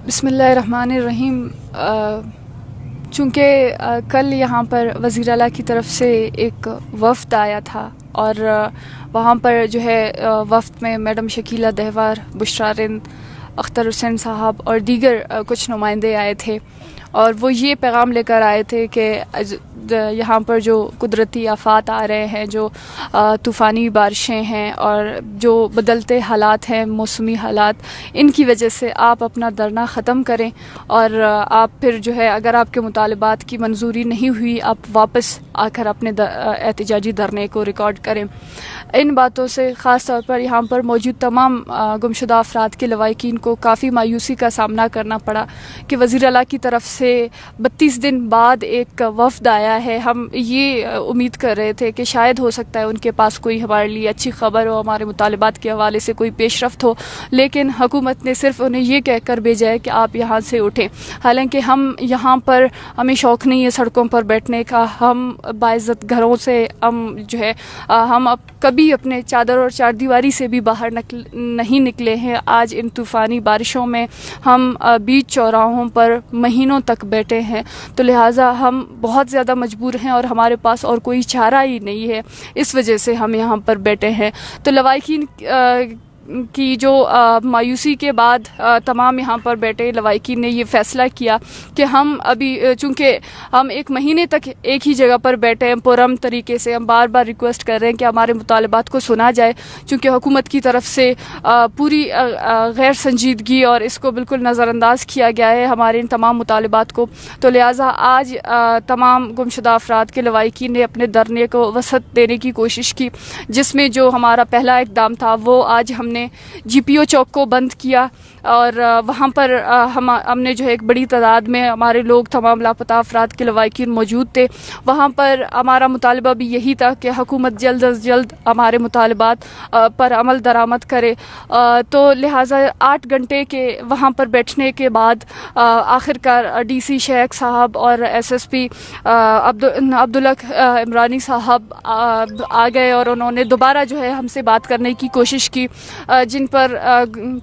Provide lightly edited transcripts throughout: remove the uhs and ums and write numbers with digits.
بسم اللہ الرحمن الرحیم۔ چونکہ کل یہاں پر وزیر اعلیٰ کی طرف سے ایک وفد آیا تھا اور وہاں پر جو ہے وفد میں میڈم شکیلہ دہوار، بشرا رند، اختر حسین صاحب اور دیگر کچھ نمائندے آئے تھے، اور وہ یہ پیغام لے کر آئے تھے کہ یہاں پر جو قدرتی آفات آ رہے ہیں، جو طوفانی بارشیں ہیں اور جو بدلتے حالات ہیں، موسمی حالات، ان کی وجہ سے آپ اپنا دھرنا ختم کریں، اور آپ پھر جو ہے اگر آپ کے مطالبات کی منظوری نہیں ہوئی، آپ واپس آ کر اپنے احتجاجی دھرنے کو ریکارڈ کریں۔ ان باتوں سے خاص طور پر یہاں پر موجود تمام گمشدہ افراد کے لواحقین کو کافی مایوسی کا سامنا کرنا پڑا کہ وزیر اعلیٰ کی طرف سے 32 دن بعد ایک وفد آیا ہے۔ ہم یہ امید کر رہے تھے کہ شاید ہو سکتا ہے ان کے پاس کوئی ہمارے لیے اچھی خبر ہو، ہمارے مطالبات کے حوالے سے کوئی پیش رفت ہو، لیکن حکومت نے صرف انہیں یہ کہہ کر بھیجا ہے کہ آپ یہاں سے اٹھیں۔ حالانکہ ہم یہاں پر، ہمیں شوق نہیں ہے سڑکوں پر بیٹھنے کا، ہم باعزت گھروں سے ہم اب کبھی اپنے چادر اور چار دیواری سے بھی باہر نہیں نکلے ہیں۔ آج ان طوفانی بارشوں میں ہم بیچ چوراہوں پر مہینوں تک بیٹھے ہیں، تو لہٰذا ہم بہت زیادہ مجبور ہیں اور ہمارے پاس اور کوئی چارہ ہی نہیں ہے، اس وجہ سے ہم یہاں پر بیٹھے ہیں۔ تو لواحقین کی جو مایوسی کے بعد تمام یہاں پر بیٹھے لواحقین نے یہ فیصلہ کیا کہ ہم ابھی، چونکہ ہم ایک مہینے تک ایک ہی جگہ پر بیٹھے ہیں پرامن طریقے سے، ہم بار بار ریکویسٹ کر رہے ہیں کہ ہمارے مطالبات کو سنا جائے، چونکہ حکومت کی طرف سے پوری غیر سنجیدگی اور اس کو بالکل نظر انداز کیا گیا ہے ہمارے ان تمام مطالبات کو۔ تو لہٰذا آج تمام گمشدہ افراد کے لواحقین نے اپنے دھرنے کو وسعت دینے کی کوشش کی، جس میں جو ہمارا پہلا اقدام تھا وہ آج ہم نے جی پی او چوک کو بند کیا، اور وہاں پر ہم نے جو ہے ایک بڑی تعداد میں ہمارے لوگ، تمام لاپتہ افراد کے لواحقین موجود تھے۔ وہاں پر ہمارا مطالبہ بھی یہی تھا کہ حکومت جلد از جلد ہمارے مطالبات پر عمل درآمد کرے۔ تو لہٰذا 8 گھنٹے کے وہاں پر بیٹھنے کے بعد آخرکار ڈی سی شیخ صاحب اور ایس ایس پی عبدالحق عمرانی صاحب آ گئے، اور انہوں نے دوبارہ جو ہے ہم سے بات کرنے کی کوشش کی، جن پر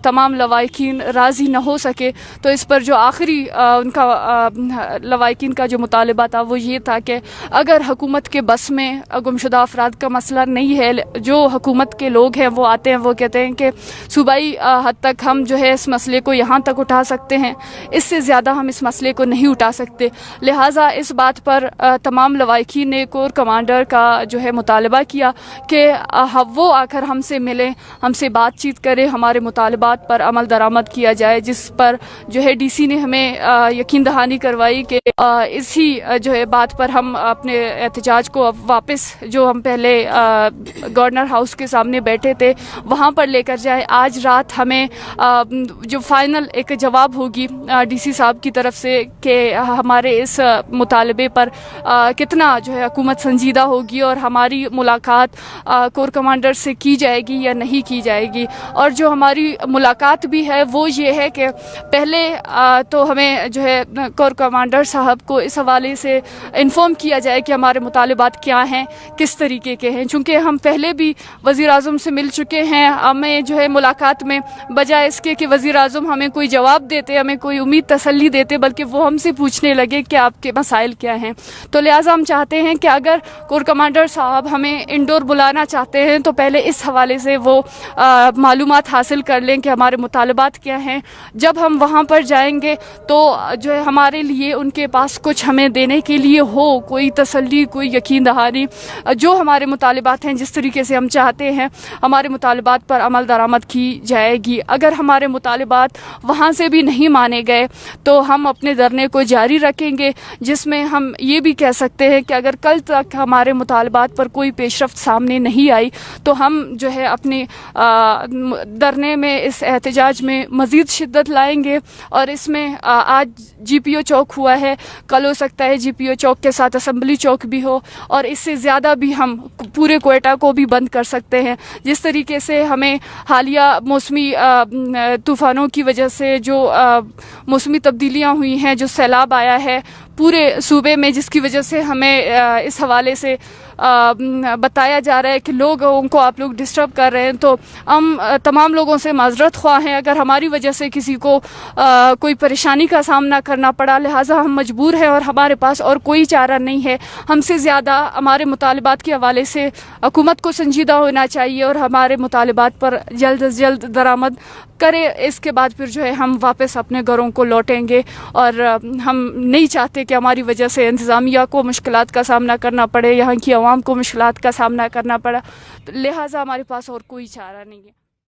تمام لواحقین راضی نہ ہو سکے۔ تو اس پر جو آخری ان کا لواحقین کا جو مطالبہ تھا وہ یہ تھا کہ اگر حکومت کے بس میں گمشدہ افراد کا مسئلہ نہیں ہے، جو حکومت کے لوگ ہیں وہ آتے ہیں، وہ کہتے ہیں کہ صوبائی حد تک ہم جو ہے اس مسئلے کو یہاں تک اٹھا سکتے ہیں، اس سے زیادہ ہم اس مسئلے کو نہیں اٹھا سکتے۔ لہٰذا اس بات پر تمام لواحقین نے کور کمانڈر کا جو ہے مطالبہ کیا کہ وہ آ کر ہم سے ملیں، ہم سے بات چیت کرے، ہمارے مطالبات پر عمل درآمد کیا جائے، جس پر جو ہے ڈی سی نے ہمیں یقین دہانی کروائی کہ اسی جو ہے بات پر ہم اپنے احتجاج کو اب واپس، جو ہم پہلے گورنر ہاؤس کے سامنے بیٹھے تھے وہاں پر لے کر جائے۔ آج رات ہمیں جو فائنل ایک جواب ہوگی ڈی سی صاحب کی طرف سے کہ ہمارے اس مطالبے پر کتنا جو ہے حکومت سنجیدہ ہوگی، اور ہماری ملاقات کور کمانڈر سے کی جائے گی یا نہیں کی جائے گی۔ اور جو ہماری ملاقات بھی ہے وہ یہ ہے کہ پہلے تو ہمیں جو ہے کور کمانڈر صاحب کو اس حوالے سے انفارم کیا جائے کہ ہمارے مطالبات کیا ہیں، کس طریقے کے ہیں، چونکہ ہم پہلے بھی وزیر اعظم سے مل چکے ہیں۔ ہمیں جو ہے ملاقات میں بجائے اس کے کہ وزیر اعظم ہمیں کوئی جواب دیتے، ہمیں کوئی امید تسلی دیتے، بلکہ وہ ہم سے پوچھنے لگے کہ آپ کے مسائل کیا ہیں۔ تو لہٰذا ہم چاہتے ہیں کہ اگر کور کمانڈر صاحب ہمیں انڈور بلانا چاہتے ہیں تو پہلے اس حوالے سے وہ معلومات حاصل کر لیں کہ ہمارے مطالبات کیا ہیں۔ جب ہم وہاں پر جائیں گے تو جو ہے ہمارے لیے ان کے پاس کچھ ہمیں دینے کے لیے ہو، کوئی تسلی، کوئی یقین دہانی، جو ہمارے مطالبات ہیں جس طریقے سے ہم چاہتے ہیں ہمارے مطالبات پر عمل درآمد کی جائے گی۔ اگر ہمارے مطالبات وہاں سے بھی نہیں مانے گئے تو ہم اپنے دھرنے کو جاری رکھیں گے، جس میں ہم یہ بھی کہہ سکتے ہیں کہ اگر کل تک ہمارے مطالبات پر کوئی پیش رفت سامنے نہیں آئی تو ہم جو ہے اپنی دھرنے میں، اس احتجاج میں مزید شدت لائیں گے۔ اور اس میں آج جی پی او چوک ہوا ہے، کل ہو سکتا ہے جی پی او چوک کے ساتھ اسمبلی چوک بھی ہو، اور اس سے زیادہ بھی ہم پورے کوئٹہ کو بھی بند کر سکتے ہیں۔ جس طریقے سے ہمیں حالیہ موسمی طوفانوں کی وجہ سے جو موسمی تبدیلیاں ہوئی ہیں، جو سیلاب آیا ہے، پورے صوبے میں، جس کی وجہ سے ہمیں اس حوالے سے بتایا جا رہا ہے کہ لوگوں کو آپ لوگ ڈسٹرب کر رہے ہیں. تو ہم تمام لوگوں سے معذرت خواہ ہیں اگر ہماری وجہ سے کسی کو کوئی پریشانی کا سامنا کرنا پڑا. لہٰذا ہم مجبور ہیں اور ہمارے پاس اور کوئی چارہ نہیں ہے. ہم سے زیادہ ہمارے مطالبات کے حوالے سے حکومت کو سنجیدہ ہونا چاہیے اور ہمارے مطالبات پر جلد از جلد درآمد کرے. اس کے بعد پھر جو ہے ہم واپس اپنے گھروں کو لوٹیں گے، اور ہم نہیں چاہتے کہ ہماری وجہ سے انتظامیہ کو مشکلات کا سامنا کرنا پڑے، یہاں کی عوام کو مشکلات کا سامنا کرنا پڑا. لہٰذا ہمارے پاس اور کوئی چارہ نہیں ہے.